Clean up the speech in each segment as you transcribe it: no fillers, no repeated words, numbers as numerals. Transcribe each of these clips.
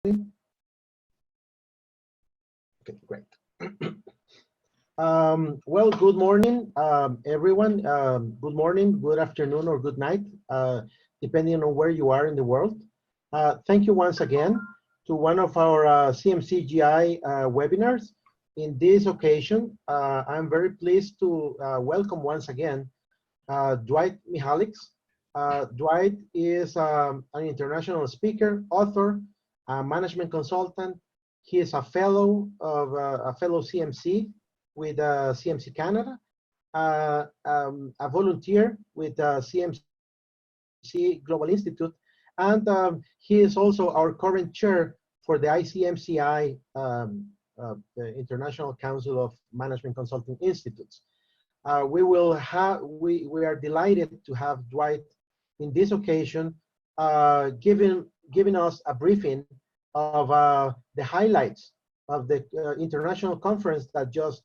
Okay, great. Well, good morning, everyone. Good morning, good afternoon, or good night, depending on where you are in the world. Thank you once again to one of our CMC GI webinars. In this occasion, I'm very pleased to welcome once again Dwight Mihalix. Dwight is an international speaker, author, management consultant. He is a fellow of a fellow CMC with CMC Canada, a volunteer with CMC Global Institute, and he is also our current chair for the ICMCI, the International Council of Management Consulting Institutes. We are delighted to have Dwight in this occasion, giving us a briefing of the highlights of the international conference that just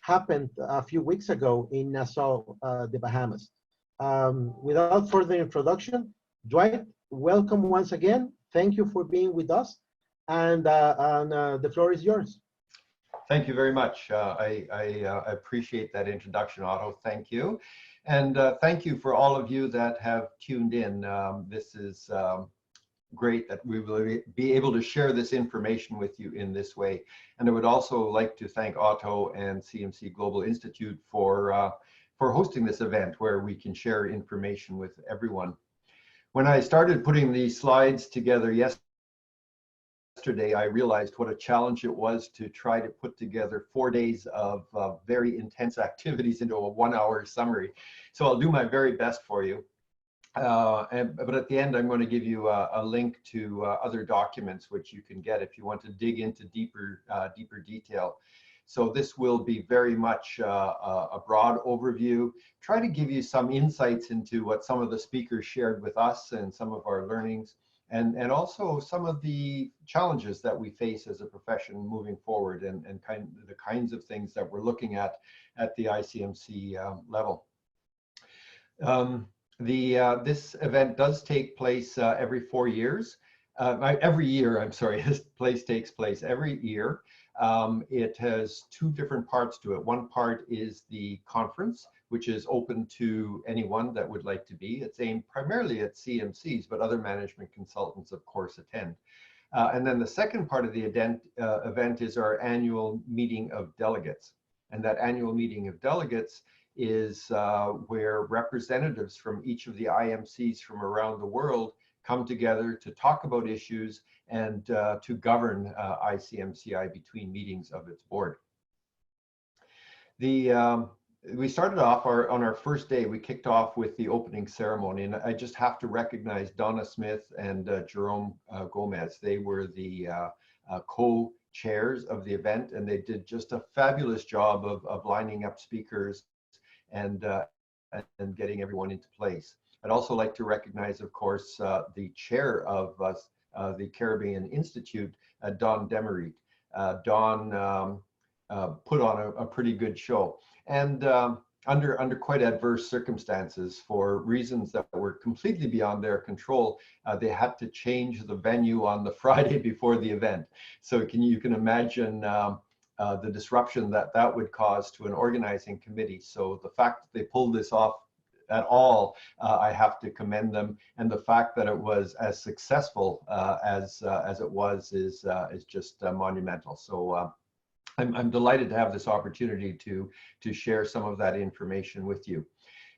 happened a few weeks ago in Nassau, the Bahamas. Without further introduction, Dwight, welcome once again. Thank you for being with us, and the floor is yours. Thank you very much. I appreciate that introduction, Otto. Thank you. And thank you for all of you that have tuned in. This is great that we will be able to share this information with you in this way. And I would also like to thank Otto and CMC Global Institute for hosting this event where we can share information with everyone. When I started putting these slides together yesterday, I realized what a challenge it was to try to put together 4 days of very intense activities into a 1-hour summary. So I'll do my very best for you. But at the end, I'm going to give you a link to other documents which you can get if you want to dig into deeper detail. So this will be very much a broad overview, try to give you some insights into what some of the speakers shared with us and some of our learnings, and also some of the challenges that we face as a profession moving forward, and the kinds of things that we're looking at the ICMC level. This event does take place every 4 years. Every year, I'm sorry, this takes place every year. It has 2 different parts to it. One part is the conference, which is open to anyone that would like to be. It's aimed primarily at CMCs, but other management consultants, of course, attend. And then the second part of the event is our annual meeting of delegates. And that annual meeting of delegates is where representatives from each of the IMCs from around the world come together to talk about issues and to govern ICMCI between meetings of its board. We started off on our first day, we kicked off with the opening ceremony, and I just have to recognize Donna Smith and Jerome Gomez. They were the co-chairs of the event, and they did just a fabulous job of lining up speakers and getting everyone into place. I'd also like to recognize, of course, the chair of the Caribbean Institute, Don Demerit. Don put on a pretty good show, and under quite adverse circumstances, for reasons that were completely beyond their control, they had to change the venue on the Friday before the event. So you can imagine the disruption that would cause to an organizing committee. So the fact that they pulled this off at all, I have to commend them, and the fact that it was as successful as it was is just monumental. So I'm delighted to have this opportunity to share some of that information with you.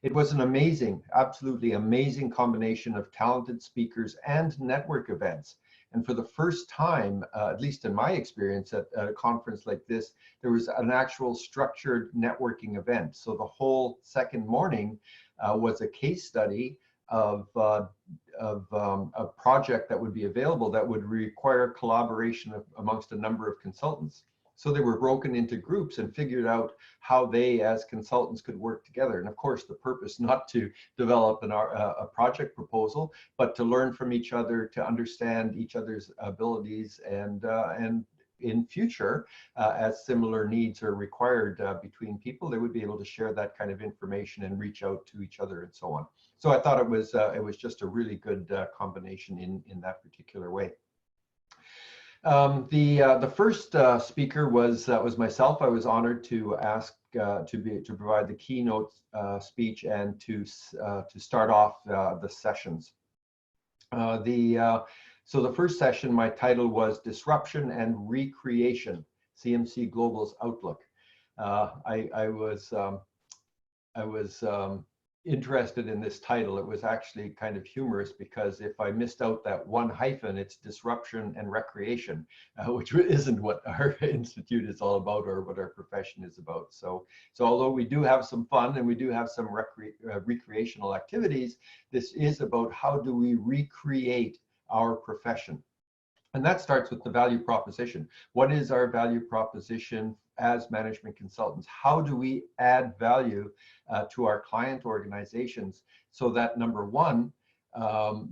It was an amazing, absolutely amazing combination of talented speakers and network events. And for the first time, at least in my experience at a conference like this, there was an actual structured networking event. So the whole second morning was a case study of a project that would be available that would require collaboration amongst a number of consultants. So they were broken into groups and figured out how they as consultants could work together. And of course, the purpose not to develop a project proposal, but to learn from each other, to understand each other's abilities, and in future, as similar needs are required between people, they would be able to share that kind of information and reach out to each other and so on. So I thought it was just a really good combination in that particular way. The first speaker was myself. I was honored to ask to provide the keynote speech and to start off the sessions. So the first session, my title was Disruption and Recreation: CMC Global's Outlook. I was interested in this title. It was actually kind of humorous because if I missed out that one hyphen, it's disruption and recreation, which isn't what our institute is all about or what our profession is about. So although we do have some fun and we do have some recreational activities, this is about how do we recreate our profession. And that starts with the value proposition. What is our value proposition as management consultants? How do we add value to our client organizations so that, number one,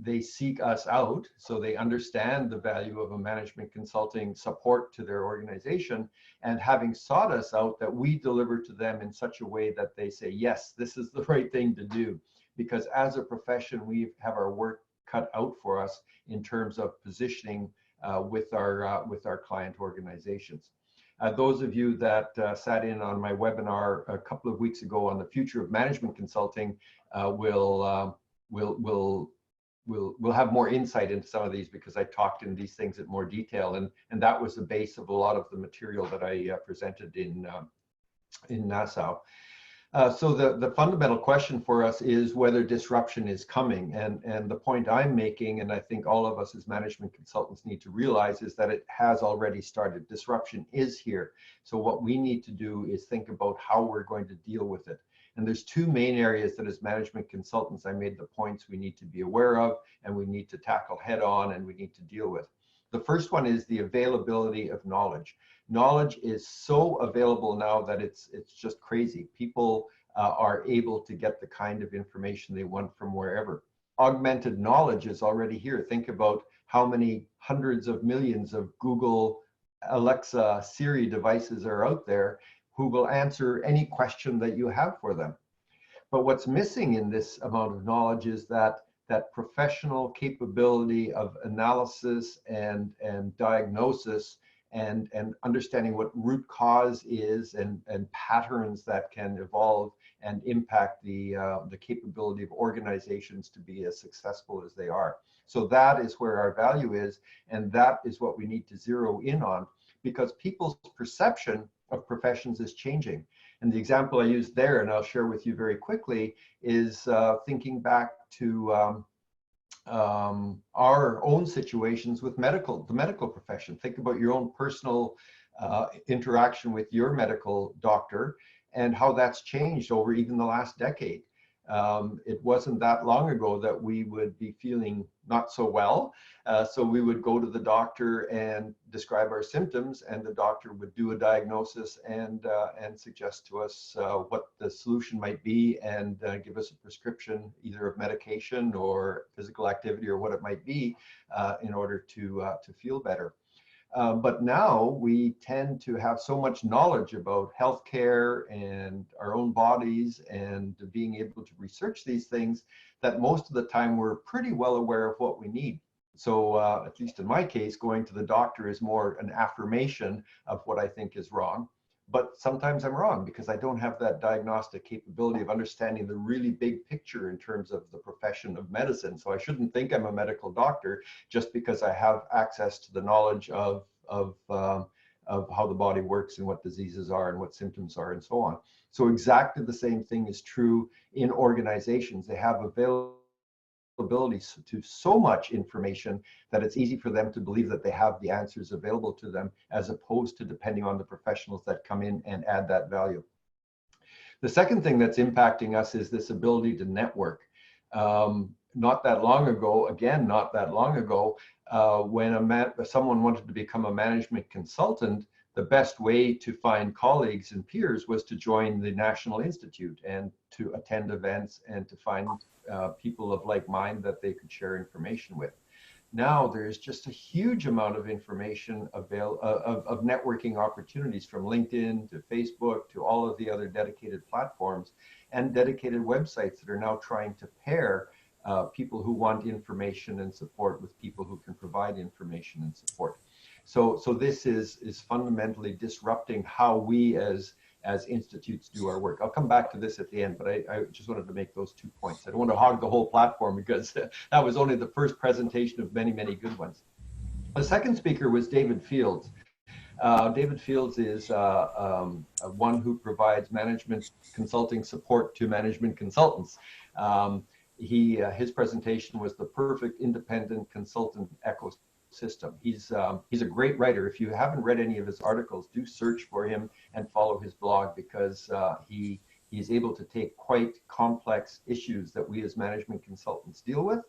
they seek us out, so they understand the value of a management consulting support to their organization, and having sought us out, that we deliver to them in such a way that they say, yes, this is the right thing to do. Because as a profession, we have our work cut out for us in terms of positioning with our client organizations. Those of you that sat in on my webinar a couple of weeks ago on the future of management consulting will have more insight into some of these, because I talked in these things in more detail, and that was the base of a lot of the material that I presented in Nassau. So the fundamental question for us is whether disruption is coming. And the point I'm making, and I think all of us as management consultants need to realize, is that it has already started. Disruption is here. So what we need to do is think about how we're going to deal with it. And there's two main areas that as management consultants, I made the points we need to be aware of, and we need to tackle head on, and we need to deal with. The first one is the availability of knowledge. Knowledge is so available now that it's just crazy. People are able to get the kind of information they want from wherever. Augmented knowledge is already here. Think about how many hundreds of millions of Google, Alexa, Siri devices are out there who will answer any question that you have for them. But what's missing in this amount of knowledge is that professional capability of analysis and diagnosis and understanding what root cause is and patterns that can evolve and impact the capability of organizations to be as successful as they are. So that is where our value is, and that is what we need to zero in on, because people's perception of professions is changing. And the example I used there, and I'll share with you very quickly, is thinking back to our own situations with the medical profession. Think about your own personal interaction with your medical doctor and how that's changed over even the last decade. It wasn't that long ago that we would be feeling not so well. So we would go to the doctor and describe our symptoms, and the doctor would do a diagnosis and suggest to us what the solution might be, and give us a prescription either of medication or physical activity or what it might be in order to feel better. But now we tend to have so much knowledge about healthcare and our own bodies and being able to research these things that most of the time we're pretty well aware of what we need. So at least in my case, going to the doctor is more an affirmation of what I think is wrong. But sometimes I'm wrong because I don't have that diagnostic capability of understanding the really big picture in terms of the profession of medicine. So I shouldn't think I'm a medical doctor just because I have access to the knowledge of how the body works and what diseases are and what symptoms are and so on. So exactly the same thing is true in organizations. They have availability to so much information that it's easy for them to believe that they have the answers available to them, as opposed to depending on the professionals that come in and add that value. The second thing that's impacting us is this ability to network. Not that long ago, when someone wanted to become a management consultant, the best way to find colleagues and peers was to join the National Institute and to attend events and to find people of like mind that they could share information with. Now there's just a huge amount of information of networking opportunities, from LinkedIn to Facebook to all of the other dedicated platforms and dedicated websites that are now trying to pair people who want information and support with people who can provide information and support. So this is fundamentally disrupting how we as institutes do our work. I'll come back to this at the end, but I just wanted to make those 2 points. I don't want to hog the whole platform because that was only the first presentation of many, many good ones. The second speaker was David Fields. David Fields is one who provides management consulting support to management consultants. His presentation was the perfect independent consultant ecosystem. He's a great writer. If you haven't read any of his articles, do search for him and follow his blog, because he's able to take quite complex issues that we as management consultants deal with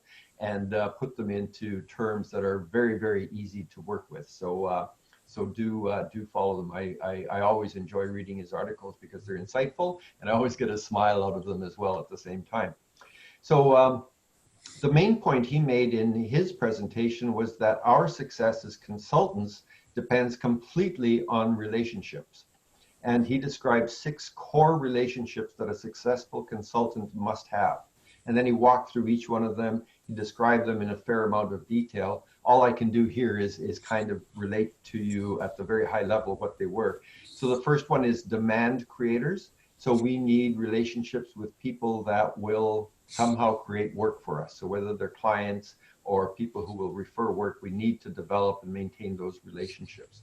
and put them into terms that are very, very easy to work with. So do follow them. I always enjoy reading his articles because they're insightful, and I always get a smile out of them as well at the same time. So the main point he made in his presentation was that our success as consultants depends completely on relationships. And he described 6 core relationships that a successful consultant must have. And then he walked through each one of them. He described them in a fair amount of detail. All I can do here is kind of relate to you at the very high level what they were. So the first one is demand creators. So we need relationships with people that will somehow create work for us. So whether they're clients or people who will refer work, we need to develop and maintain those relationships.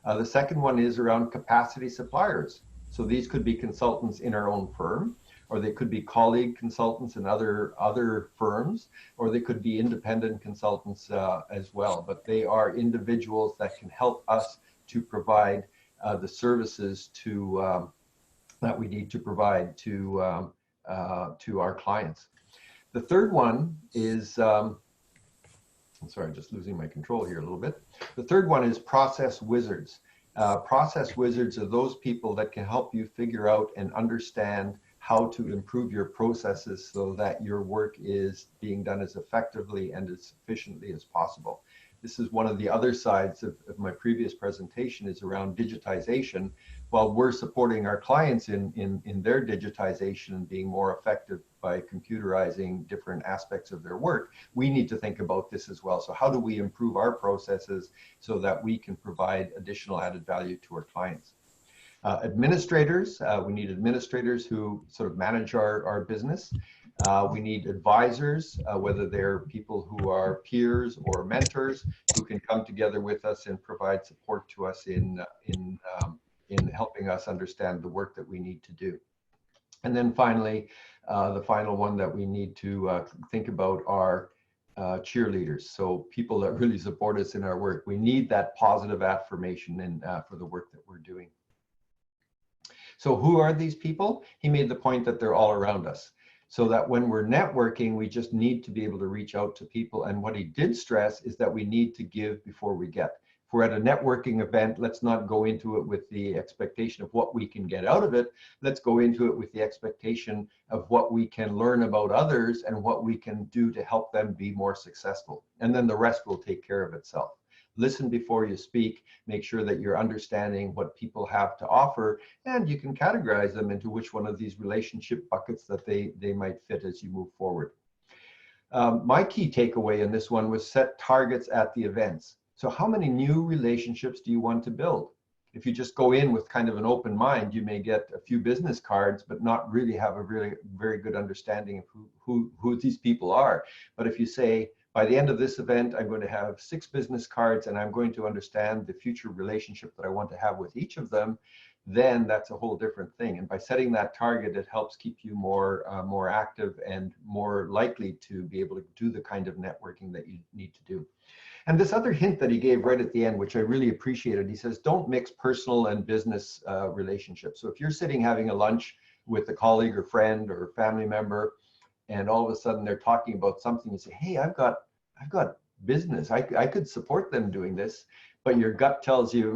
The second one is around capacity suppliers. So these could be consultants in our own firm, or they could be colleague consultants in other firms, or they could be independent consultants as well. But they are individuals that can help us to provide the services that we need to provide to our clients. The third one is, I'm sorry, I'm just losing my control here a little bit. The third one is process wizards. Process wizards are those people that can help you figure out and understand how to improve your processes so that your work is being done as effectively and as efficiently as possible. This is one of the other sides of my previous presentation, is around digitization. While we're supporting our clients in their digitization and being more effective by computerizing different aspects of their work, we need to think about this as well. So how do we improve our processes so that we can provide additional added value to our clients? Administrators, we need administrators who sort of manage our business. We need advisors, whether they're people who are peers or mentors, who can come together with us and provide support to us in helping us understand the work that we need to do. And then finally, the final one that we need to think about are cheerleaders. So people that really support us in our work. We need that positive affirmation for the work that we're doing. So who are these people? He made the point that they're all around us. So that when we're networking, we just need to be able to reach out to people. And what he did stress is that we need to give before we get. If we're at a networking event, let's not go into it with the expectation of what we can get out of it. Let's go into it with the expectation of what we can learn about others and what we can do to help them be more successful. And then the rest will take care of itself. Listen before you speak, make sure that you're understanding what people have to offer, and you can categorize them into which one of these relationship buckets that they might fit as you move forward. My key takeaway in this one was set targets at the events. So how many new relationships do you want to build? If you just go in with kind of an open mind, you may get a few business cards, but not really have a really very good understanding of who these people are. But if you say, by the end of this event, I'm going to have 6 business cards and I'm going to understand the future relationship that I want to have with each of them, then that's a whole different thing. And by setting that target, it helps keep you more active and more likely to be able to do the kind of networking that you need to do. And this other hint that he gave right at the end, which I really appreciated, he says, don't mix personal and business relationships. So if you're sitting having a lunch with a colleague or friend or family member, and all of a sudden they're talking about something, you say, hey, I've got business. I could support them doing this, but your gut tells you,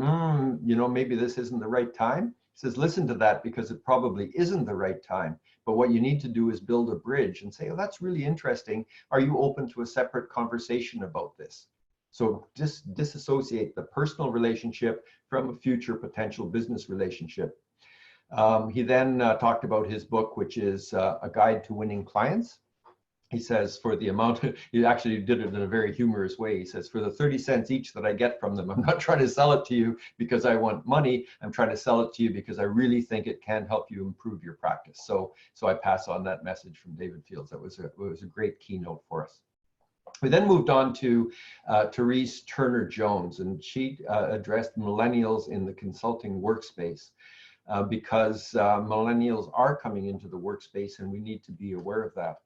maybe this isn't the right time. It says, listen to that, because it probably isn't the right time. But what you need to do is build a bridge and say, oh, that's really interesting. Are you open to a separate conversation about this? So just disassociate the personal relationship from a future potential business relationship. He then talked about his book, which is A Guide to Winning Clients. he says, for the amount, he actually did it in a very humorous way. He says, for the 30 cents each that I get from them, I'm not trying to sell it to you because I want money. I'm trying to sell it to you because I really think it can help you improve your practice. So I pass on that message from David Fields. It was a great keynote for us. We then moved on to Therese Turner-Jones, and she addressed millennials in the consulting workspace. Because millennials are coming into the workspace, and we need to be aware of that.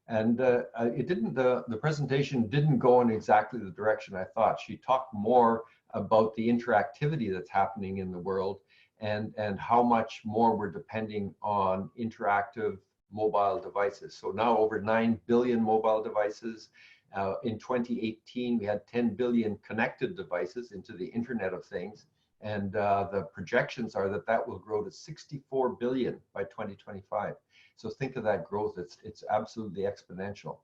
And the presentation didn't go in exactly the direction I thought. She talked more about the interactivity that's happening in the world, and how much more we're depending on interactive mobile devices. So now over 9 billion mobile devices. In 2018, we had 10 billion connected devices into the Internet of Things. And the projections are that that will grow to 64 billion by 2025. So think of that growth, it's absolutely exponential.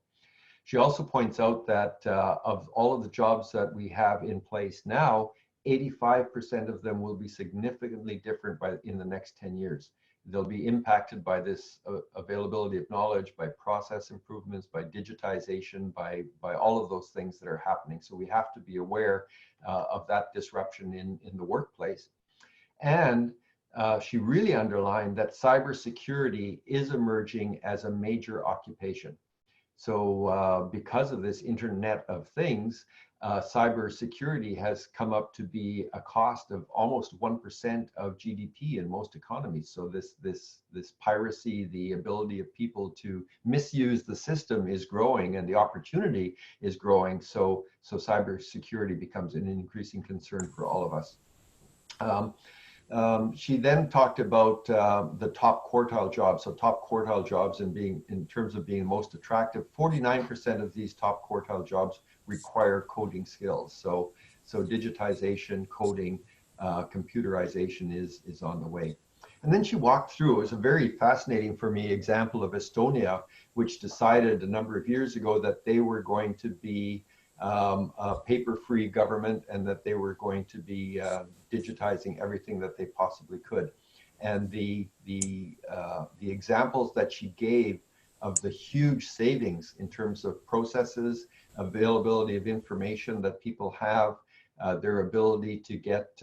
She also points out that of all of the jobs that we have in place now, 85% of them will be significantly different in the next 10 years. They'll be impacted by this availability of knowledge, by process improvements, by digitization, by all of those things that are happening. So we have to be aware of that disruption in the workplace. And she really underlined that cybersecurity is emerging as a major occupation. So because of this Internet of Things, cybersecurity has come up to be a cost of almost 1% of GDP in most economies. So this piracy, the ability of people to misuse the system is growing, and the opportunity is growing. So cybersecurity becomes an increasing concern for all of us. She then talked about the top quartile jobs. So top quartile jobs in terms of being most attractive, 49% of these top quartile jobs require coding skills. So digitization, coding, computerization is on the way. And then she walked through, it was a very fascinating for me example of Estonia, which decided a number of years ago that they were going to be a paper-free government, and that they were going to be digitizing everything that they possibly could. And the examples that she gave of the huge savings in terms of processes, availability of information that people have, their ability to get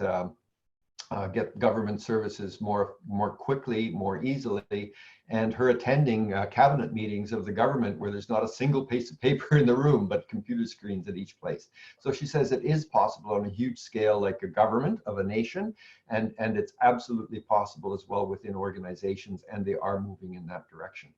government services more quickly, more easily, and her attending cabinet meetings of the government where there's not a single piece of paper in the room, but computer screens at each place. So she says it is possible on a huge scale, like a government of a nation, and it's absolutely possible as well within organizations, and they are moving in that direction.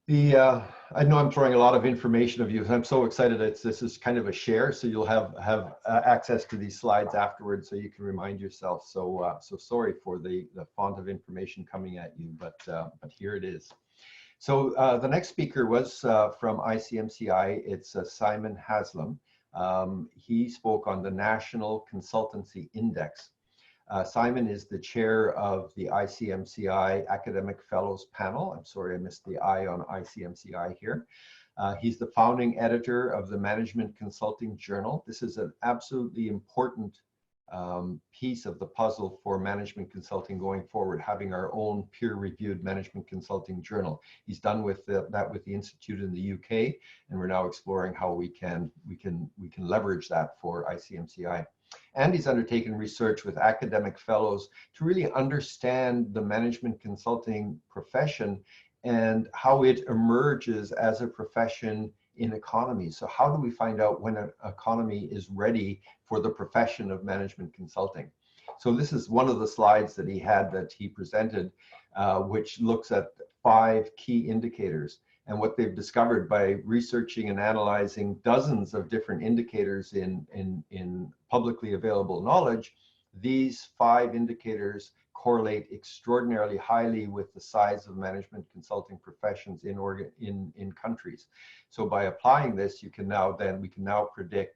I know I'm throwing a lot of information of you. I'm so excited. This is kind of a share, so you'll have access to these slides afterwards, so you can remind yourself. So sorry for the font of information coming at you, but here it is. So the next speaker was from ICMCI. It's Simon Haslam. He spoke on the National Consultancy Index. Simon is the chair of the ICMCI Academic Fellows Panel. I'm sorry, I missed the I on ICMCI here. He's the founding editor of the Management Consulting Journal. This is an absolutely important piece of the puzzle for management consulting going forward, having our own peer-reviewed management consulting journal. He's done with that with the Institute in the UK, and we're now exploring how we can leverage that for ICMCI. And he's undertaken research with academic fellows to really understand the management consulting profession and how it emerges as a profession in economies. So how do we find out when an economy is ready for the profession of management consulting? So this is one of the slides that he had that he presented, which looks at 5 key indicators. And what they've discovered by researching and analyzing dozens of different indicators in publicly available knowledge, these 5 indicators correlate extraordinarily highly with the size of management consulting professions in countries. So by applying this, we can now predict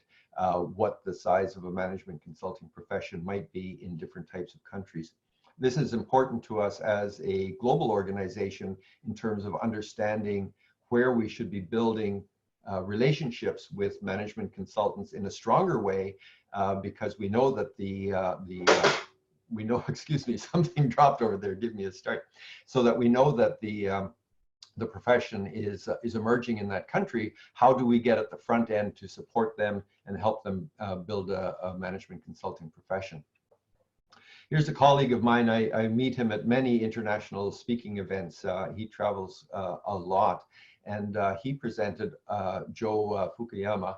what the size of a management consulting profession might be in different types of countries. This is important to us as a global organization in terms of understanding where we should be building relationships with management consultants in a stronger way, because we know that excuse me, something dropped over there, give me a start. So that we know that the the profession is emerging in that country, how do we get at the front end to support them and help them build a management consulting profession? Here's a colleague of mine. I meet him at many international speaking events. He travels a lot, and he presented Joe Fukuyama.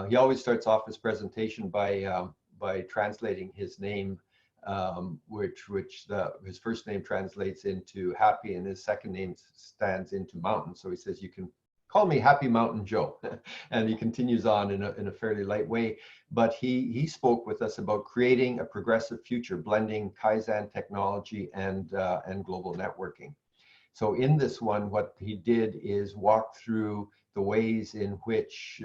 He always starts off his presentation by translating his name, his first name translates into happy, and his second name stands into mountain. So he says, "You can call me Happy Mountain Joe," and he continues on in a fairly light way. But he spoke with us about creating a progressive future, blending Kaizen technology and global networking. So in this one, what he did is walk through the ways in which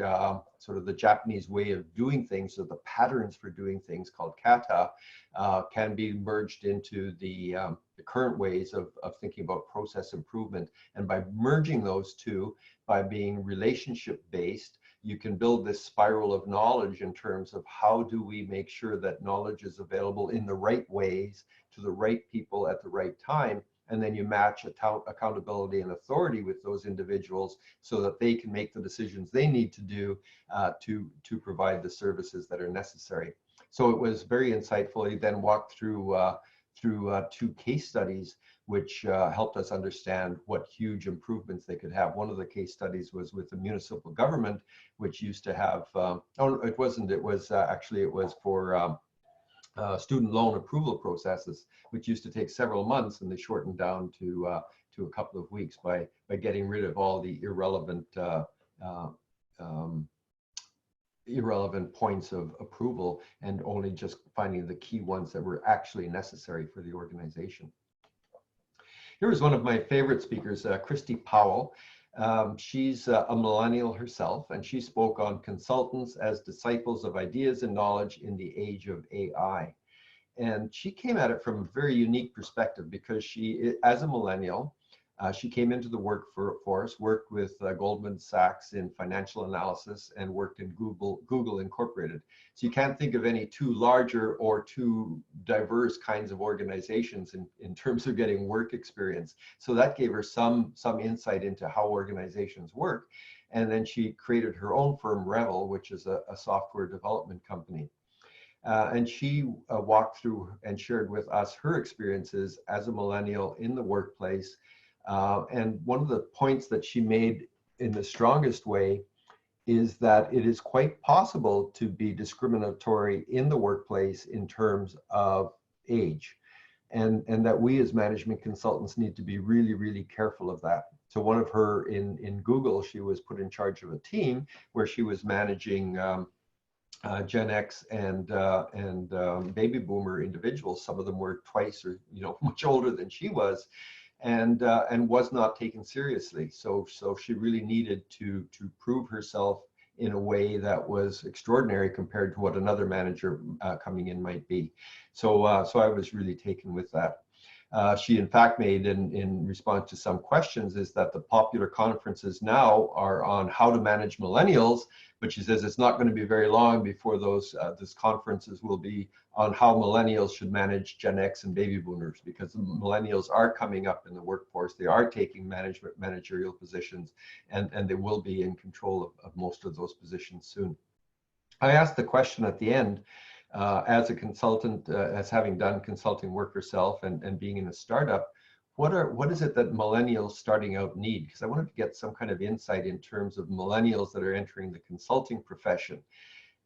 sort of the Japanese way of doing things, or the patterns for doing things called kata, can be merged into the current ways of thinking about process improvement. And by merging those two, by being relationship based, you can build this spiral of knowledge in terms of how do we make sure that knowledge is available in the right ways to the right people at the right time. And then you match accountability and authority with those individuals so that they can make the decisions they need to do to provide the services that are necessary. So it was very insightful. He then walked through two case studies, which helped us understand what huge improvements they could have. One of the case studies was with the municipal government, which used to have, it was for student loan approval processes, which used to take several months, and they shortened down to a couple of weeks by getting rid of all the irrelevant points of approval and only just finding the key ones that were actually necessary for the organization. Here is one of my favorite speakers, Christie Powell. She's a millennial herself, and she spoke on consultants as disciples of ideas and knowledge in the age of AI. And she came at it from a very unique perspective because she, as a millennial, she came into the workforce, worked with Goldman Sachs in financial analysis, and worked in Google Incorporated. So you can't think of any two larger or two diverse kinds of organizations in terms of getting work experience. So that gave her some insight into how organizations work. And then she created her own firm, Revel, which is a software development company. And she walked through and shared with us her experiences as a millennial in the workplace. And one of the points that she made in the strongest way is that it is quite possible to be discriminatory in the workplace in terms of age, and that we as management consultants need to be really, really careful of that. So one of her in Google, she was put in charge of a team where she was managing Gen X and baby boomer individuals. Some of them were twice or much older than she was, and was not taken seriously. So she really needed to prove herself in a way that was extraordinary compared to what another manager coming in might be. So I was really taken with that. She in fact made in response to some questions is that the popular conferences now are on how to manage millennials, but she says it's not going to be very long before those conferences will be on how millennials should manage Gen X and baby boomers, because the millennials are coming up in the workforce. They are taking managerial positions, and they will be in control of most of those positions soon. I asked the question at the end, as a consultant, as having done consulting work herself and being in a startup, what is it that millennials starting out need? Because I wanted to get some kind of insight in terms of millennials that are entering the consulting profession.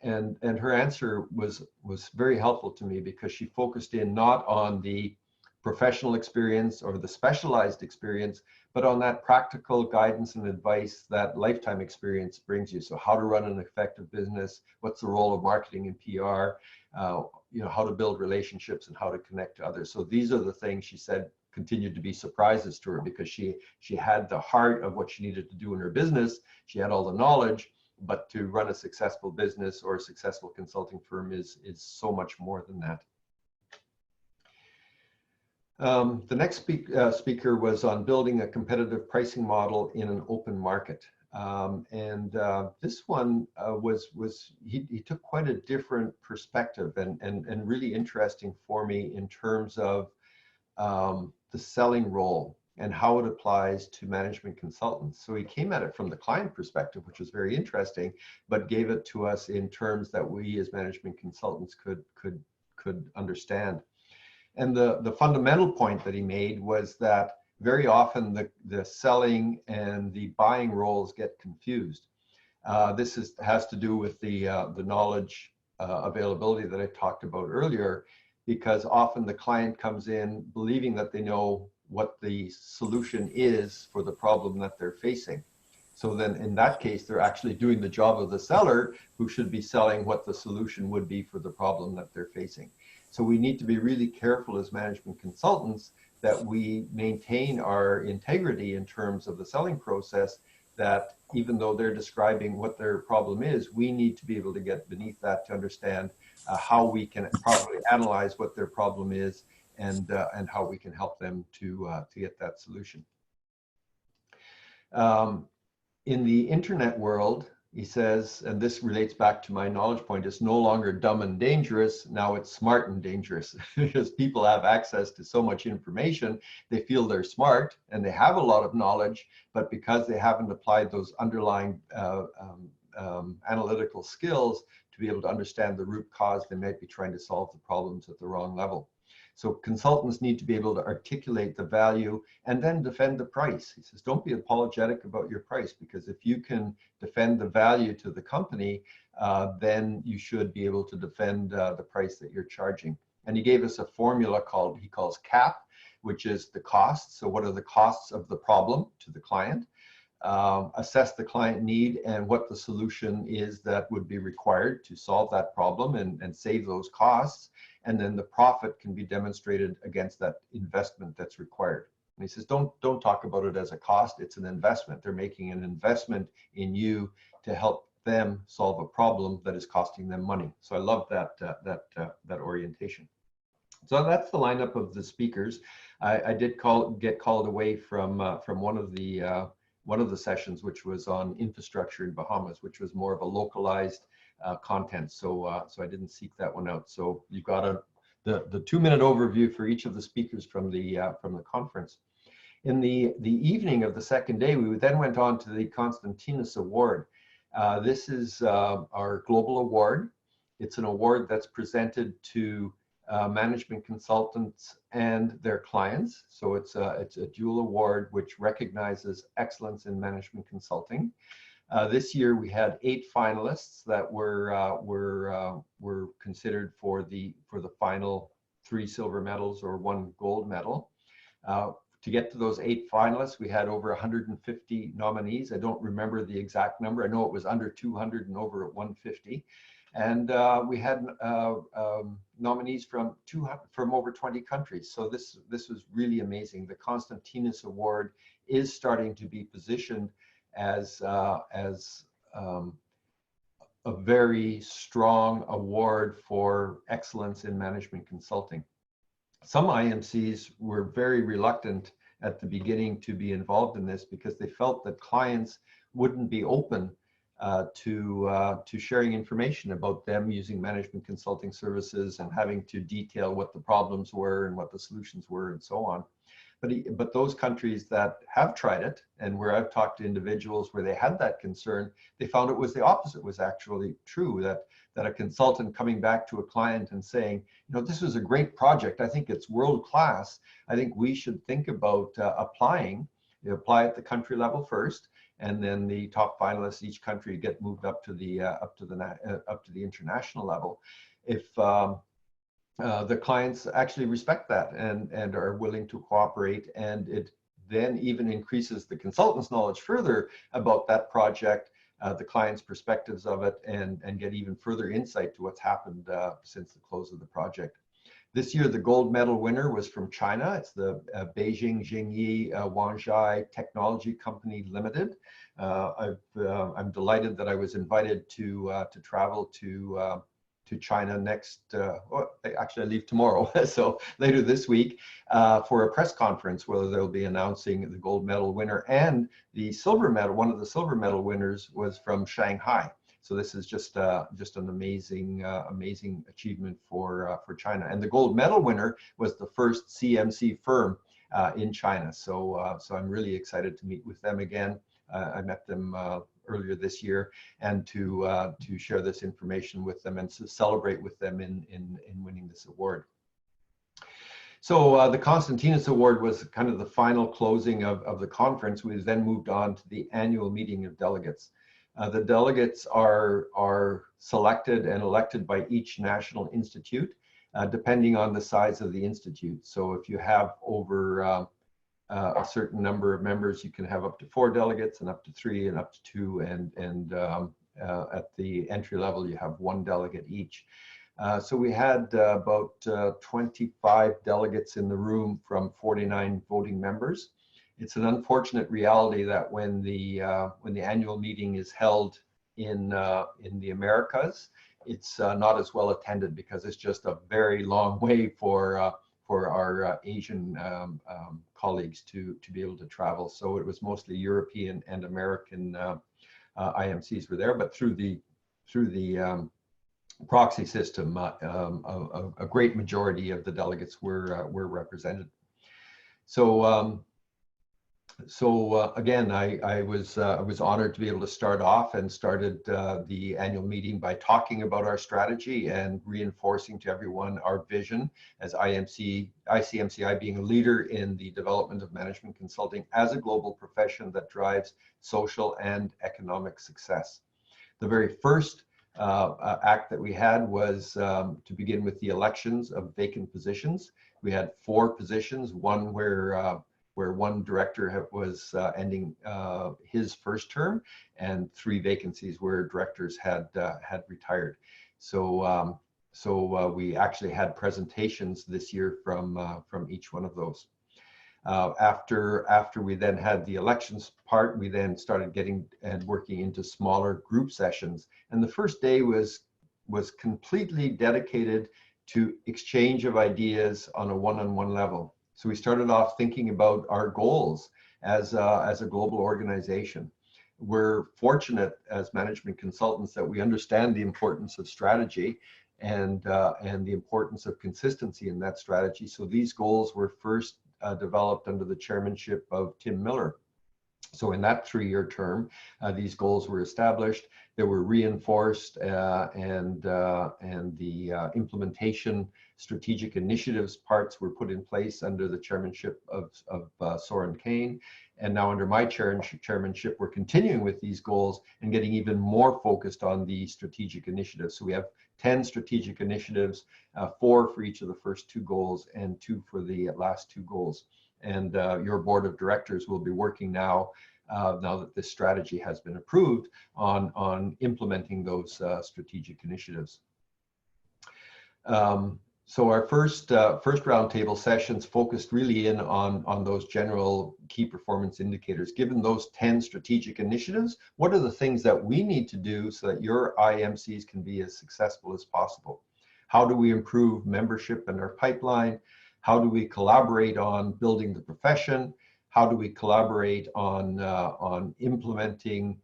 And her answer was very helpful to me, because she focused in not on the professional experience or the specialized experience, but on that practical guidance and advice that lifetime experience brings you. So how to run an effective business, what's the role of marketing and PR, how to build relationships and how to connect to others. So these are the things she said continued to be surprises to her, because she had the heart of what she needed to do in her business. She had all the knowledge, but to run a successful business or a successful consulting firm is so much more than that. The next speaker was on building a competitive pricing model in an open market. This one he took quite a different perspective and really interesting for me in terms of the selling role. and how it applies to management consultants. So he came at it from the client perspective, which was very interesting, but gave it to us in terms that we as management consultants could understand. And the fundamental point that he made was that very often the selling and the buying roles get confused. This has to do with the knowledge availability that I talked about earlier, because often the client comes in believing that they know what the solution is for the problem that they're facing. So then in that case, they're actually doing the job of the seller, who should be selling what the solution would be for the problem that they're facing. So we need to be really careful as management consultants that we maintain our integrity in terms of the selling process, that even though they're describing what their problem is, we need to be able to get beneath that to understand how we can properly analyze what their problem is, and how we can help them to get that solution. In the internet world, he says, and this relates back to my knowledge point, it's no longer dumb and dangerous, now it's smart and dangerous. Because people have access to so much information, they feel they're smart and they have a lot of knowledge, but because they haven't applied those underlying analytical skills to be able to understand the root cause, they might be trying to solve the problems at the wrong level. So consultants need to be able to articulate the value and then defend the price. He says, don't be apologetic about your price, because if you can defend the value to the company, then you should be able to defend the price that you're charging. And he gave us a formula he calls CAP, which is the cost. So what are the costs of the problem to the client? Assess the client need and what the solution is that would be required to solve that problem and save those costs. And then the profit can be demonstrated against that investment that's required. And he says, don't talk about it as a cost, it's an investment. They're making an investment in you to help them solve a problem that is costing them money. So I love that orientation. So that's the lineup of the speakers. I did get called away from one of the sessions, which was on infrastructure in Bahamas, which was more of a localized content. So I didn't seek that one out. So you've got the 2-minute overview for each of the speakers from the conference. In the evening of the second day, we then went on to the Constantinus Award. This is our global award. It's an award that's presented to management consultants and their clients. So it's a dual award which recognizes excellence in management consulting. This year we had 8 finalists that were considered for the final 3 silver medals or 1 gold medal. To get to those 8 finalists, we had over 150 nominees. I don't remember the exact number. I know it was under 200 and over 150. And we had nominees from over 20 countries. So this was really amazing. The Constantinus Award is starting to be positioned as a very strong award for excellence in management consulting. Some IMCs were very reluctant at the beginning to be involved in this because they felt that clients wouldn't be open to sharing information about them using management consulting services and having to detail what the problems were and what the solutions were and so on. But those countries that have tried it, and where I've talked to individuals where they had that concern, they found it was the opposite was actually true, that a consultant coming back to a client and saying, you know, this was a great project, I think it's world class, I think we should think about applying. You apply at the country level first, and then the top finalists, each country get moved up to the international level. If the clients actually respect that and are willing to cooperate, and it then even increases the consultant's knowledge further about that project, the client's perspectives of it, and get even further insight to what's happened since the close of the project. This year, the gold medal winner was from China. It's the Beijing Jingyi Wanzhai Technology Company Limited. I'm delighted that I was invited to travel to China next, actually I leave tomorrow, so later this week, for a press conference where they'll be announcing the gold medal winner, and the silver medal, one of the silver medal winners was from Shanghai. So this is just an amazing achievement for China. And the gold medal winner was the first CMC firm in China. So I'm really excited to meet with them again. I met them earlier this year, and to share this information with them and to celebrate with them in winning this award. So the Constantinus Award was kind of the final closing of the conference. We then moved on to the annual meeting of delegates. The delegates are selected and elected by each national institute, depending on the size of the institute. So if you have over a certain number of members, you can have up to 4 delegates, and up to 3, and up to 2, and at the entry level, you have 1 delegate each. So we had about 25 delegates in the room from 49 voting members. It's an unfortunate reality that when the annual meeting is held in the Americas, it's not as well attended, because it's just a very long way for our Asian colleagues to be able to travel. So it was mostly European and American IMCs were there, but through the proxy system, a great majority of the delegates were represented. So again, I was honored to be able to start off, and started the annual meeting by talking about our strategy and reinforcing to everyone our vision as ICMCI being a leader in the development of management consulting as a global profession that drives social and economic success. The very first act that we had was to begin with the elections of vacant positions. We had 4 positions, one where one director was ending his first term, and 3 vacancies where directors had retired. So we actually had presentations this year from each one of those. After we then had the elections part, we then started getting and working into smaller group sessions. And the first day was completely dedicated to exchange of ideas on a one-on-one level. So we started off thinking about our goals as a global organization. We're fortunate as management consultants that we understand the importance of strategy and the importance of consistency in that strategy. So these goals were first developed under the chairmanship of Tim Miller. So in that 3-year term, these goals were established. They were reinforced, and the implementation strategic initiatives parts were put in place under the chairmanship of Soren Kane. And now under my chairmanship, we're continuing with these goals and getting even more focused on the strategic initiatives. So we have 10 strategic initiatives, 4 for each of the first 2 goals and 2 for the last 2 goals. And your board of directors will be working now that this strategy has been approved, on implementing those strategic initiatives. So our first roundtable sessions focused really in on those general key performance indicators. Given those 10 strategic initiatives, what are the things that we need to do so that your IMCs can be as successful as possible? How do we improve membership in our pipeline? How do we collaborate on building the profession? How do we collaborate on implementing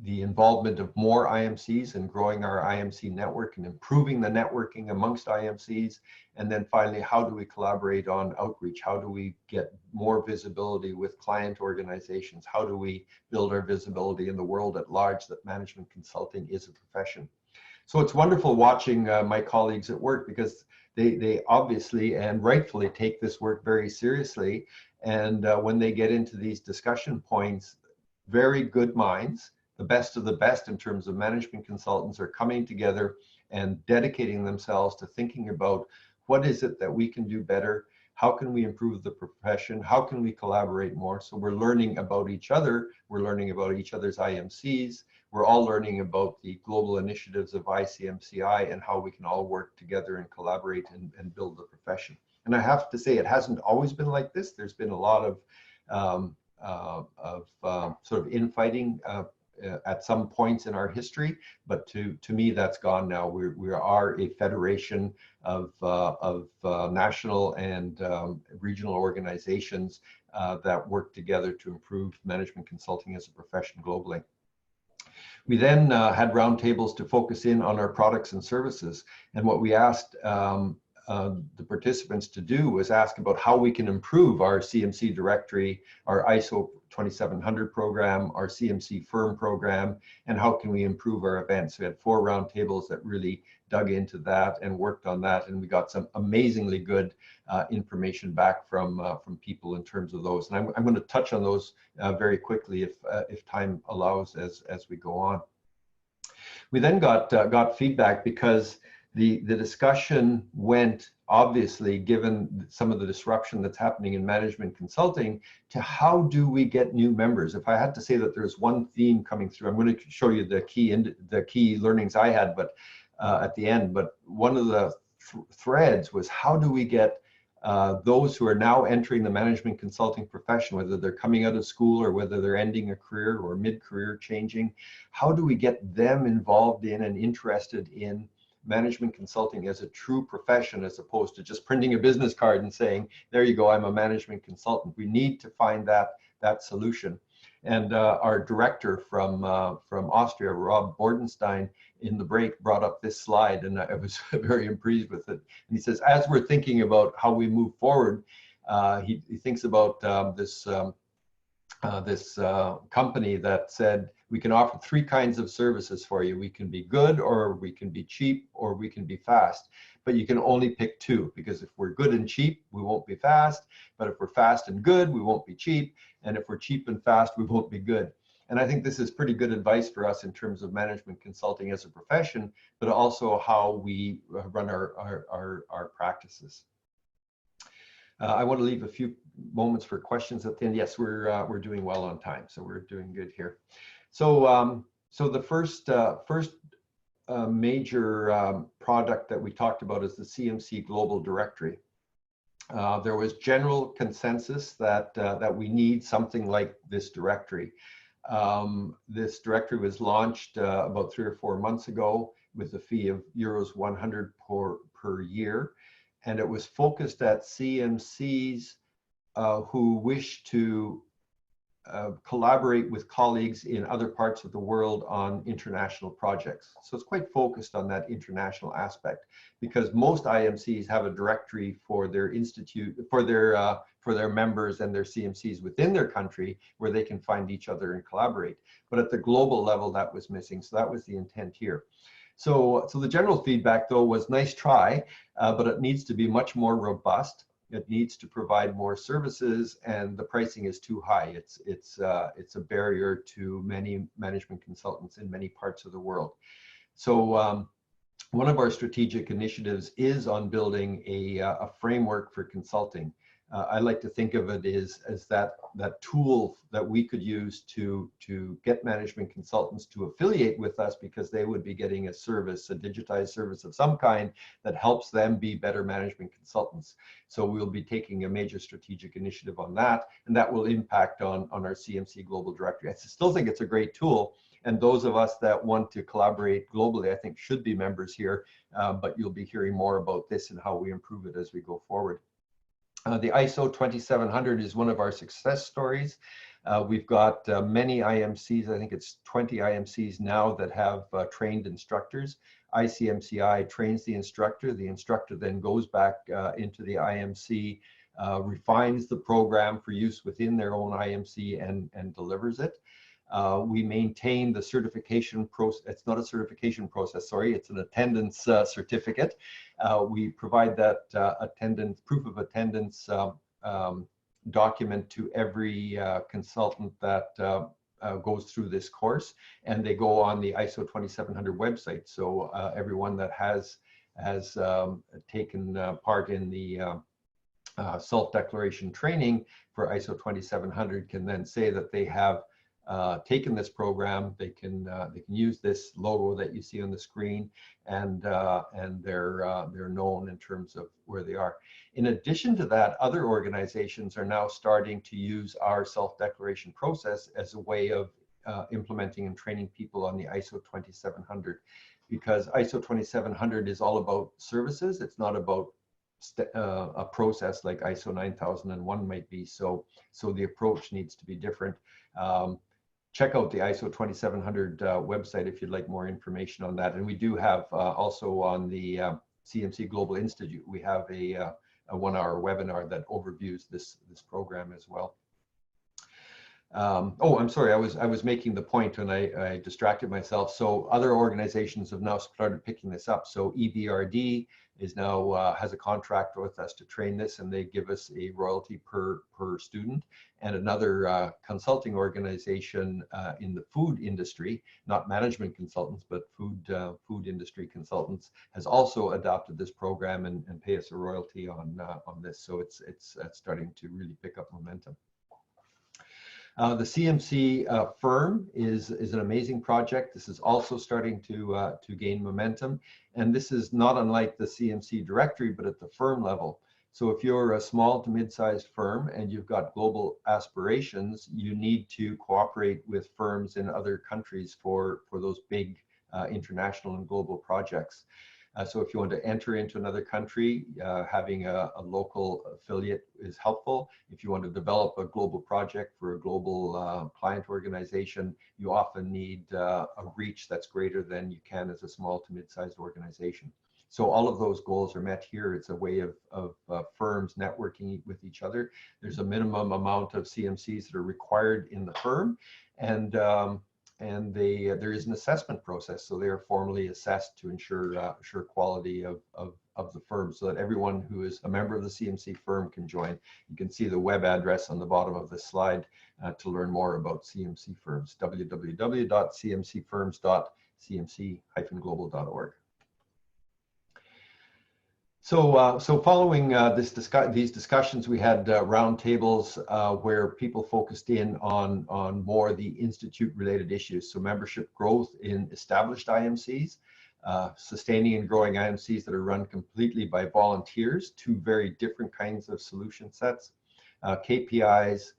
the involvement of more IMCs and growing our IMC network and improving the networking amongst IMCs? And then finally, how do we collaborate on outreach? How do we get more visibility with client organizations? How do we build our visibility in the world at large that management consulting is a profession? So it's wonderful watching my colleagues at work, because they obviously and rightfully take this work very seriously. And when they get into these discussion points, very good minds, the best of the best in terms of management consultants, are coming together and dedicating themselves to thinking about what is it that we can do better? How can we improve the profession? How can we collaborate more? So we're learning about each other. We're learning about each other's IMCs. We're all learning about the global initiatives of ICMCI and how we can all work together and collaborate and build the profession. And I have to say, it hasn't always been like this. There's been a lot of sort of infighting at some points in our history, but to me, that's gone now. We are a federation of national and regional organizations that work together to improve management consulting as a profession globally. We then had roundtables to focus in on our products and services. And what we asked the participants to do was ask about how we can improve our CMC directory, our ISO 2700 program, our CMC Firm program, and how can we improve our events. We had 4 roundtables that really dug into that and worked on that, and we got some amazingly good information back from people in terms of those. And I'm going to touch on those very quickly if time allows as we go on. We then got feedback because the discussion went, obviously, given some of the disruption that's happening in management consulting, to how do we get new members. If I had to say that there's one theme coming through, I'm going to show you the key learnings I had, but at the end. But one of the threads was, how do we get those who are now entering the management consulting profession, whether they're coming out of school or whether they're ending a career or mid-career changing, how do we get them involved in and interested in management consulting as a true profession, as opposed to just printing a business card and saying, there you go, I'm a management consultant. We need to find that solution. And our director from Austria, Rob Bordenstein, in the break brought up this slide, and I was very impressed with it. And he says, as we're thinking about how we move forward, he thinks about this company that said, we can offer 3 kinds of services for you. We can be good, or we can be cheap, or we can be fast. But you can only pick 2, because if we're good and cheap, we won't be fast. But if we're fast and good, we won't be cheap. And if we're cheap and fast, we won't be good. And I think this is pretty good advice for us in terms of management consulting as a profession, but also how we run our practices. I want to leave a few moments for questions at the end. Yes, we're doing well on time, so we're doing good here. So the first major product that we talked about is the CMC Global Directory. There was general consensus that we need something like this directory. This directory was launched about 3 or 4 months ago with a fee of euros 100 per year. And it was focused at CMCs who wish to collaborate with colleagues in other parts of the world on international projects. So it's quite focused on that international aspect, because most IMCs have a directory for their institute, for their members and their CMCs within their country, where they can find each other and collaborate. But at the global level, that was missing. So that was the intent here. So the general feedback, though, was nice try, but it needs to be much more robust. It needs to provide more services, and the pricing is too high. It's a barrier to many management consultants in many parts of the world. So one of our strategic initiatives is on building a framework for consulting. I like to think of it as that tool that we could use to get management consultants to affiliate with us, because they would be getting a service, a digitized service of some kind that helps them be better management consultants. So we'll be taking a major strategic initiative on that, and that will impact on our CMC Global Directory. I still think it's a great tool, and those of us that want to collaborate globally, I think, should be members here, but you'll be hearing more about this and how we improve it as we go forward. The ISO 2700 is one of our success stories. We've got many IMCs, I think it's 20 IMCs now that have trained instructors. ICMCI trains the instructor then goes back into the IMC, refines the program for use within their own IMC and delivers it. We maintain the certification process. It's not a certification process, sorry, it's an attendance certificate. We provide that proof of attendance document to every consultant that goes through this course, and they go on the ISO 2700 website. So everyone that has taken part in the self-declaration training for ISO 2700 can then say that they have taken this program. They can use this logo that you see on the screen, and they're known in terms of where they are. In addition to that, other organizations are now starting to use our self-declaration process as a way of implementing and training people on the ISO 2700, because ISO 2700 is all about services. It's not about a process like ISO 9001 might be. So the approach needs to be different. Check out the ISO 2700 website if you'd like more information on that. And we do have also on the CMC Global Institute. We have a 1-hour webinar that overviews this program as well. Oh, I'm sorry, I was making the point and I distracted myself. So other organizations have now started picking this up. So EBRD is now has a contract with us to train this, and they give us a royalty per student. And another consulting organization in the food industry, not management consultants, but food industry consultants, has also adopted this program and pay us a royalty on this. So it's starting to really pick up momentum. The CMC Firm is an amazing project. This is also starting to gain momentum, and this is not unlike the CMC Directory, but at the firm level. So if you're a small to mid-sized firm and you've got global aspirations, you need to cooperate with firms in other countries for those big international and global projects. So if you want to enter into another country, having a local affiliate is helpful. If you want to develop a global project for a global client organization, you often need a reach that's greater than you can as a small to mid-sized organization. So all of those goals are met here. It's a way of firms networking with each other. There's a minimum amount of CMCs that are required in the firm, and there is an assessment process. So they are formally assessed to ensure quality of the firm, so that everyone who is a member of the CMC firm can join. You can see the web address on the bottom of this slide to learn more about CMC firms, www.cmcfirms.cmc-global.org. So following these discussions, we had roundtables where people focused in on more the institute-related issues. So membership growth in established IMCs, sustaining and growing IMCs that are run completely by volunteers, two very different kinds of solution sets, KPIs,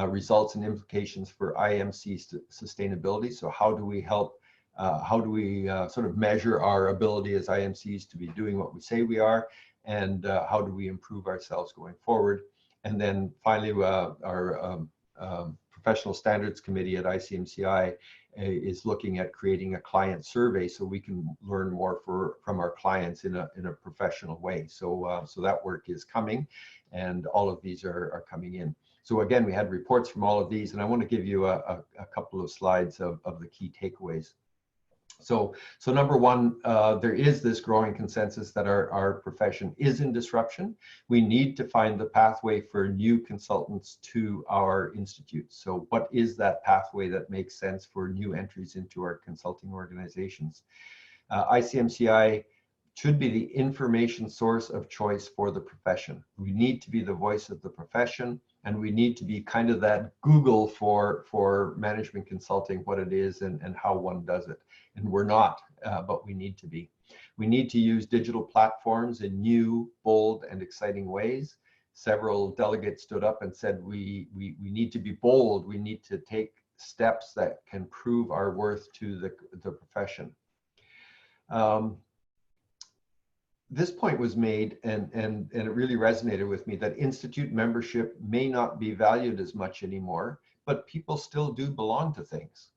results and implications for IMC sustainability. So how do we help? How do we sort of measure our ability as IMCs to be doing what we say we are, and how do we improve ourselves going forward? And then finally, our Professional Standards Committee at ICMCI is looking at creating a client survey so we can learn more from our clients in a professional way. So that work is coming, and all of these are coming in. So again, we had reports from all of these, and I want to give you a couple of slides of the key takeaways. So number one, there is this growing consensus that our profession is in disruption. We need to find the pathway for new consultants to our institutes. So what is that pathway that makes sense for new entries into our consulting organizations? ICMCI should be the information source of choice for the profession. We need to be the voice of the profession, and we need to be kind of that Google for management consulting, what it is and how one does it. And we're not, but we need to be. We need to use digital platforms in new, bold, and exciting ways. Several delegates stood up and said, we need to be bold. We need to take steps that can prove our worth to the profession. This point was made, and it really resonated with me, that institute membership may not be valued as much anymore, but people still do belong to things.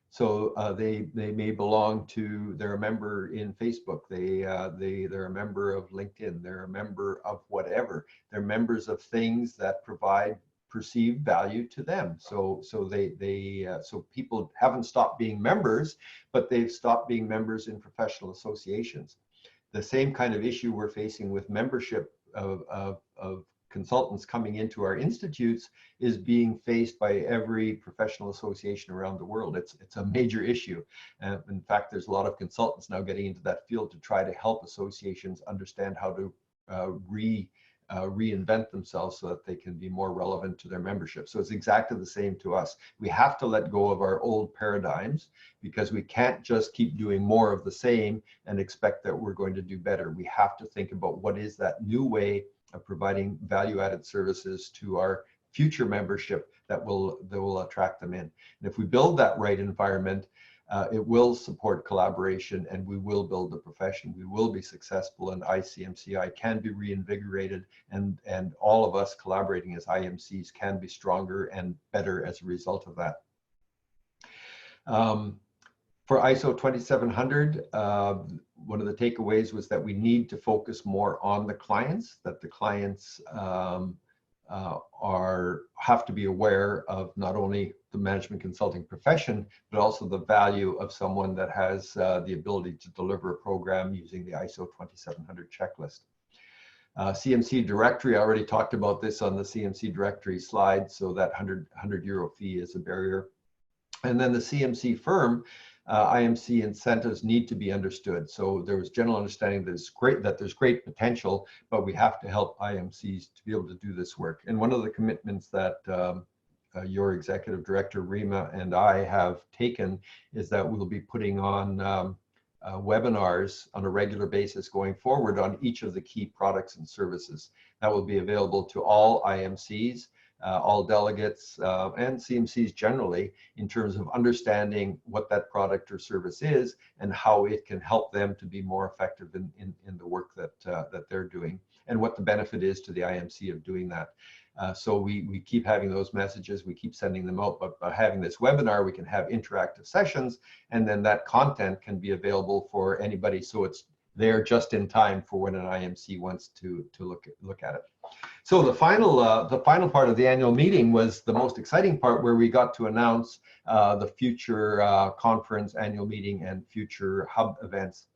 So they may belong to, they're a member in Facebook, they're a member of LinkedIn, they're a member of whatever. They're members of things that provide perceived value to them. So people haven't stopped being members, but they've stopped being members in professional associations. The same kind of issue we're facing with membership of consultants coming into our institutes is being faced by every professional association around the world. It's a major issue. In fact, there's a lot of consultants now getting into that field to try to help associations understand how to reinvent themselves so that they can be more relevant to their membership. So it's exactly the same to us. We have to let go of our old paradigms, because we can't just keep doing more of the same and expect that we're going to do better. We have to think about what is that new way of providing value-added services to our future membership that will attract them in. And if we build that right environment, it will support collaboration, and we will build the profession. We will be successful, and ICMCI can be reinvigorated, and all of us collaborating as IMCs can be stronger and better as a result of that. For ISO 2700, one of the takeaways was that we need to focus more on the clients, that the clients have to be aware of not only the management consulting profession, but also the value of someone that has the ability to deliver a program using the ISO 2700 checklist. CMC Directory, I already talked about this on the CMC Directory slide, so that 100 euro fee is a barrier. And then the CMC Firm, IMC incentives need to be understood. So there was general understanding that there's great potential, but we have to help IMCs to be able to do this work. And one of the commitments that your executive director, Rima, and I have taken is that we'll be putting on webinars on a regular basis going forward on each of the key products and services. That will be available to all IMCs, all delegates, and CMCs generally, in terms of understanding what that product or service is and how it can help them to be more effective in the work that they're doing, and what the benefit is to the IMC of doing that. So we keep having those messages, we keep sending them out, but by having this webinar, we can have interactive sessions, and then that content can be available for anybody, so it's there just in time for when an IMC wants to look at it. So the final part of the annual meeting was the most exciting part, where we got to announce the future conference, annual meeting, and future hub events.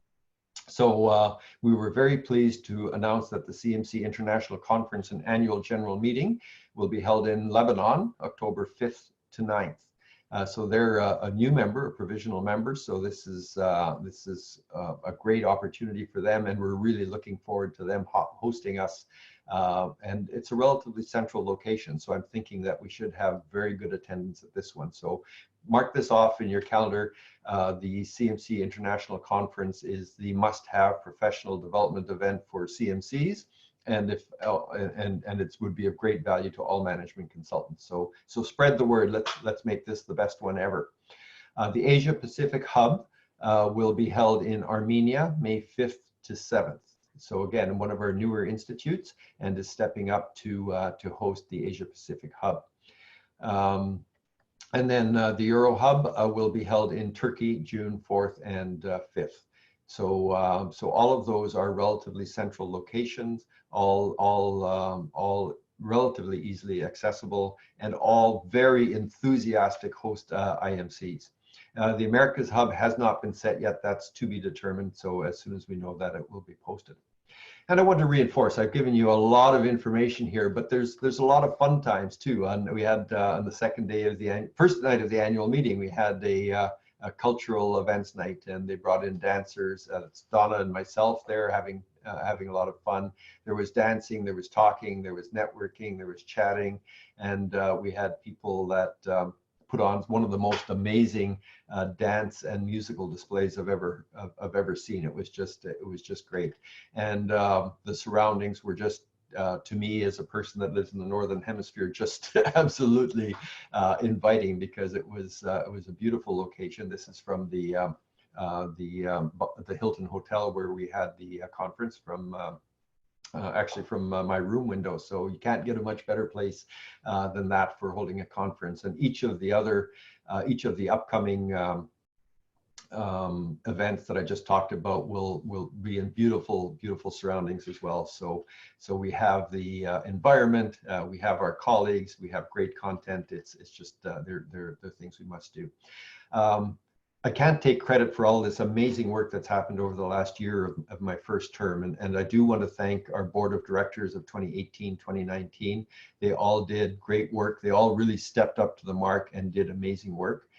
So we were very pleased to announce that the CMC International Conference and Annual General Meeting will be held in Lebanon, October 5th to 9th. So they're a new member, a provisional member. So this is a great opportunity for them, and we're really looking forward to them hosting us. And it's a relatively central location, so I'm thinking that we should have very good attendance at this one. So mark this off in your calendar. The CMC International Conference is the must-have professional development event for CMCs, and it would be of great value to all management consultants. So spread the word. Let's make this the best one ever. The Asia Pacific Hub will be held in Armenia, May 5th to 7th. So again, one of our newer institutes, and is stepping up to host the Asia Pacific Hub. And then the Euro Hub will be held in Turkey, June 4th and 5th. So all of those are relatively central locations, all relatively easily accessible, and all very enthusiastic host IMCs. The Americas Hub has not been set yet. That's to be determined. So as soon as we know that, it will be posted. And I want to reinforce, I've given you a lot of information here, but there's a lot of fun times too. And we had on the second day of the first night of the annual meeting, we had a cultural events night, and they brought in dancers. It's Donna and myself there having a lot of fun. There was dancing, there was talking, there was networking, there was chatting, and we had people that put on one of the most amazing dance and musical displays I've ever seen. It was just great, and the surroundings were just to me, as a person that lives in the Northern Hemisphere, just absolutely inviting, because it was a beautiful location. This is from the Hilton Hotel where we had the conference from. Actually from my room window, so you can't get a much better place than that for holding a conference. And each of the upcoming events that I just talked about will be in beautiful surroundings as well. So we have the environment, we have our colleagues, we have great content. It's just they're things we must do. I can't take credit for all this amazing work that's happened over the last year of my first term. And I do want to thank our board of directors of 2018, 2019. They all did great work. They all really stepped up to the mark and did amazing work.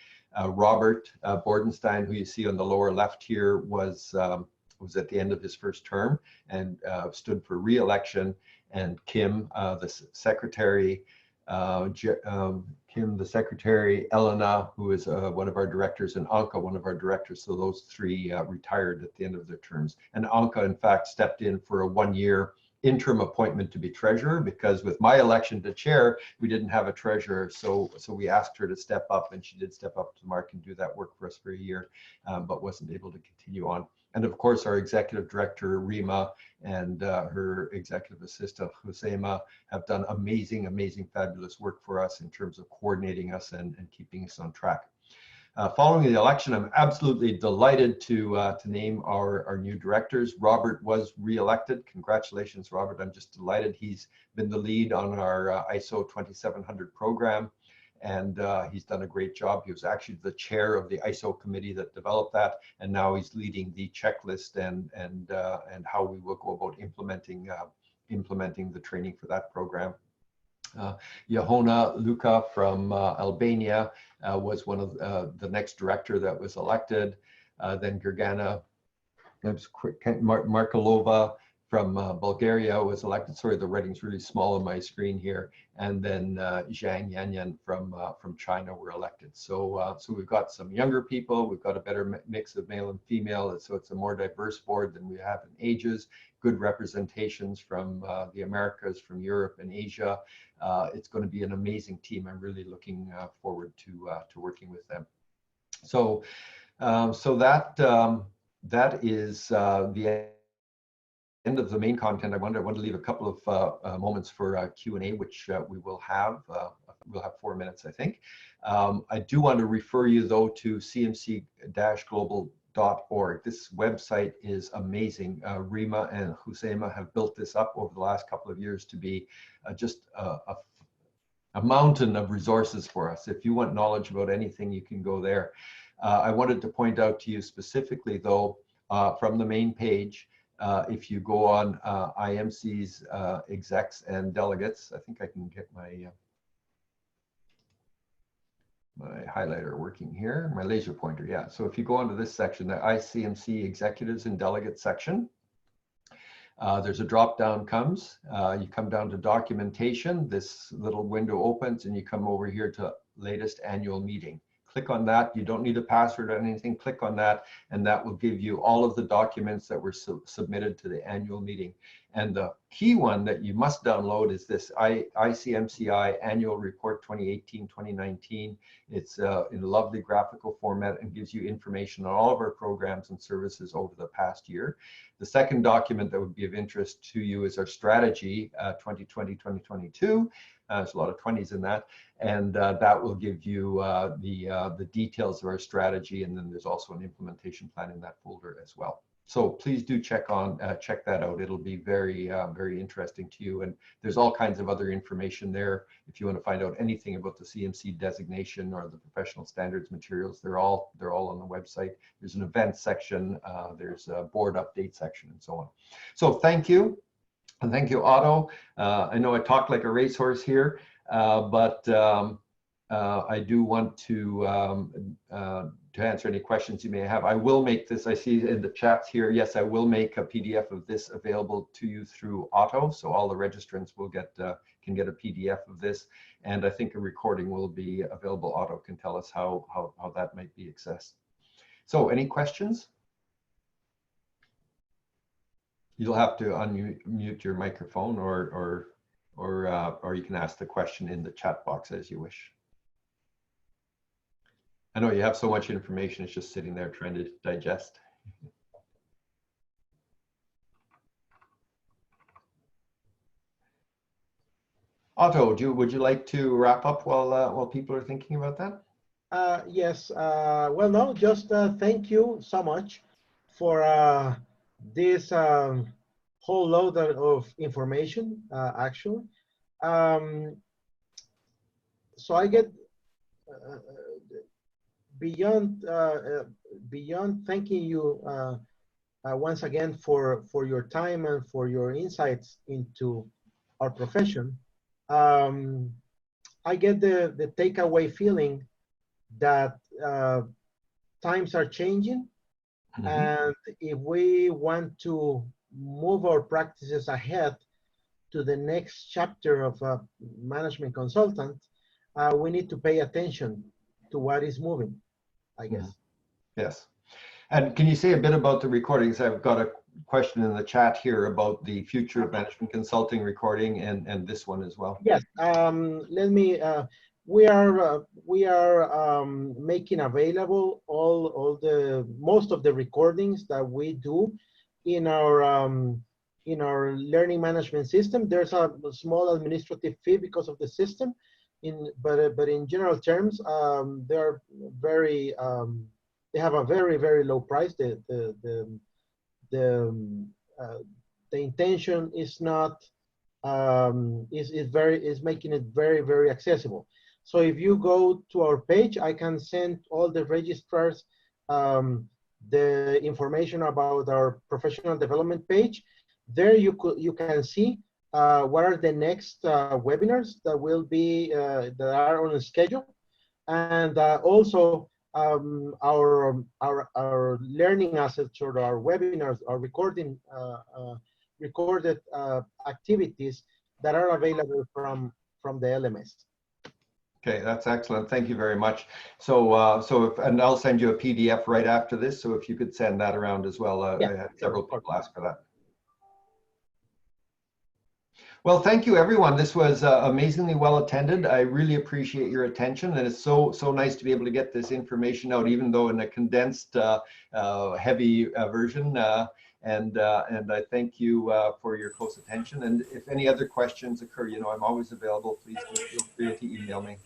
Robert Bordenstein, who you see on the lower left here, was at the end of his first term and stood for re-election. And Kim, the secretary, Kim, the secretary, Elena, who is one of our directors, and Anka, one of our directors. So those three retired at the end of their terms. And Anka, in fact, stepped in for a one-year interim appointment to be treasurer, because with my election to chair, we didn't have a treasurer. So we asked her to step up, and she did step up to the mark and do that work for us for a year, but wasn't able to continue on. And of course, our executive director, Rima, and her executive assistant, Husseima, have done amazing, fabulous work for us in terms of coordinating us and keeping us on track. Following the election, I'm absolutely delighted to name our new directors. Robert was re-elected. Congratulations, Robert. I'm just delighted. He's been the lead on our ISO 2700 program, and he's done a great job. He was actually the chair of the ISO committee that developed that, and now he's leading the checklist and how we will go about implementing the training for that program. Johanna Luka from Albania was one of the next director that was elected. Then Gergana Markalova from Bulgaria was elected. Sorry, the writing's really small on my screen here. And then Zhang Yanyan from China were elected. So we've got some younger people. We've got a better mix of male and female. So it's a more diverse board than we have in ages. Good representations from the Americas, from Europe and Asia. It's going to be an amazing team. I'm really looking forward to working with them. So that is the end of the main content. I want to leave a couple of moments for Q&A, which we will have. We'll have 4 minutes, I think. I do want to refer you though to cmc-global.org. This website is amazing. Rima and Husseima have built this up over the last couple of years to be just a mountain of resources for us. If you want knowledge about anything, you can go there. I wanted to point out to you specifically though, from the main page, if you go on IMC's execs and delegates, I think I can get my highlighter working here, my laser pointer, yeah. So if you go onto this section, the ICMC executives and delegates section, there's a drop down comes, you come down to documentation, this little window opens and you come over here to latest annual meeting. Click on that. You don't need a password or anything. Click on that, and that will give you all of the documents that were submitted to the annual meeting. And the key one that you must download is this ICMCI Annual Report 2018-2019. It's in a lovely graphical format and gives you information on all of our programs and services over the past year. The second document that would be of interest to you is our strategy 2020-2022. There's a lot of 20s in that, and that will give you the details of our strategy, and then there's also an implementation plan in that folder as well. So please do check that out. It'll be very interesting to you, and there's all kinds of other information there. If you want to find out anything about the CMC designation or the professional standards materials, they're all on the website. There's an events section, there's a board update section, and so on. So thank you. And thank you, Otto. I know I talked like a racehorse here, but I do want to answer any questions you may have. I will make this, I see in the chats here, yes, I will make a PDF of this available to you through Otto. So all the registrants will can get a PDF of this. And I think a recording will be available. Otto can tell us how that might be accessed. So any questions? You'll have to unmute your microphone, or you can ask the question in the chat box as you wish. I know you have so much information; it's just sitting there trying to digest. Otto, would you like to wrap up while people are thinking about that? Yes. Well, no, just thank you so much for this whole load of information, actually. So I get beyond thanking you once again for your time and for your insights into our profession. I get the takeaway feeling that times are changing. Mm-hmm. And if we want to move our practices ahead to the next chapter of a management consultant, we need to pay attention to what is moving, I guess. Mm-hmm. Yes. And can you say a bit about the recordings? I've got a question in the chat here about the future of management consulting recording and this one as well. Yes. Let me. We are making available most of the recordings that we do in our learning management system. There's a small administrative fee because of the system. but in general terms, they're very they have a very low price. The intention is not is making it very accessible. So if you go to our page, I can send all the registrars the information about our professional development page. There you can see what are the next webinars that will be that are on the schedule, and also our learning assets or our webinars, our recorded activities that are available from the LMS. Okay, that's excellent. Thank you very much. So, and I'll send you a PDF right after this. So if you could send that around as well. Yeah, I had several people ask for that. Well, thank you, everyone. This was amazingly well attended. I really appreciate your attention, and it's so nice to be able to get this information out, even though in a condensed, heavy version. And I thank you for your close attention. And if any other questions occur, you know, I'm always available. Please feel free to email me.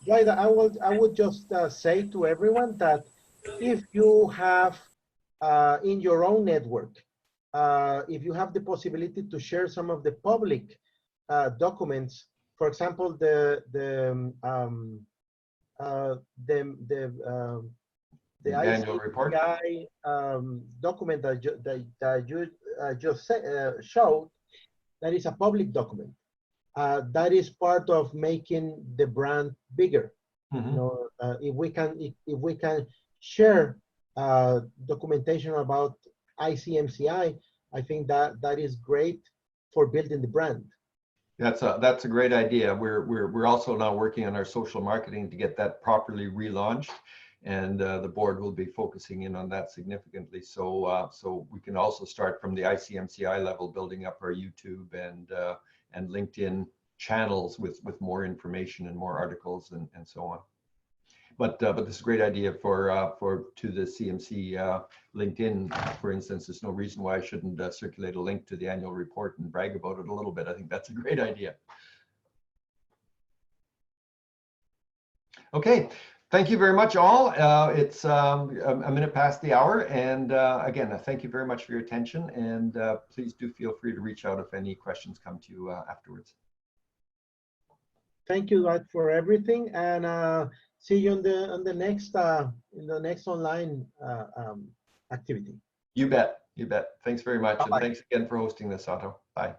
Jaida, I would just say to everyone that if you have in your own network, if you have the possibility to share some of the public documents, for example, the annual report document that you just showed, that is a public document. That is part of making the brand bigger. Mm-hmm. You know, if we can share documentation about ICMCI, I think that is great for building the brand. That's a great idea. We're also now working on our social marketing to get that properly relaunched, and the board will be focusing in on that significantly. So so we can also start from the ICMCI level, building up our YouTube and LinkedIn channels with more information and more articles and so on. But this is a great idea for to the CMC LinkedIn, for instance. There's no reason why I shouldn't circulate a link to the annual report and brag about it a little bit. I think that's a great idea. Okay, thank you very much, all. It's a minute past the hour, and again, thank you very much for your attention. And please do feel free to reach out if any questions come to you afterwards. Thank you, Art, for everything, and see you on the next in the next online activity. You bet. You bet. Thanks very much. Bye-bye. And thanks again for hosting this, Otto. Bye.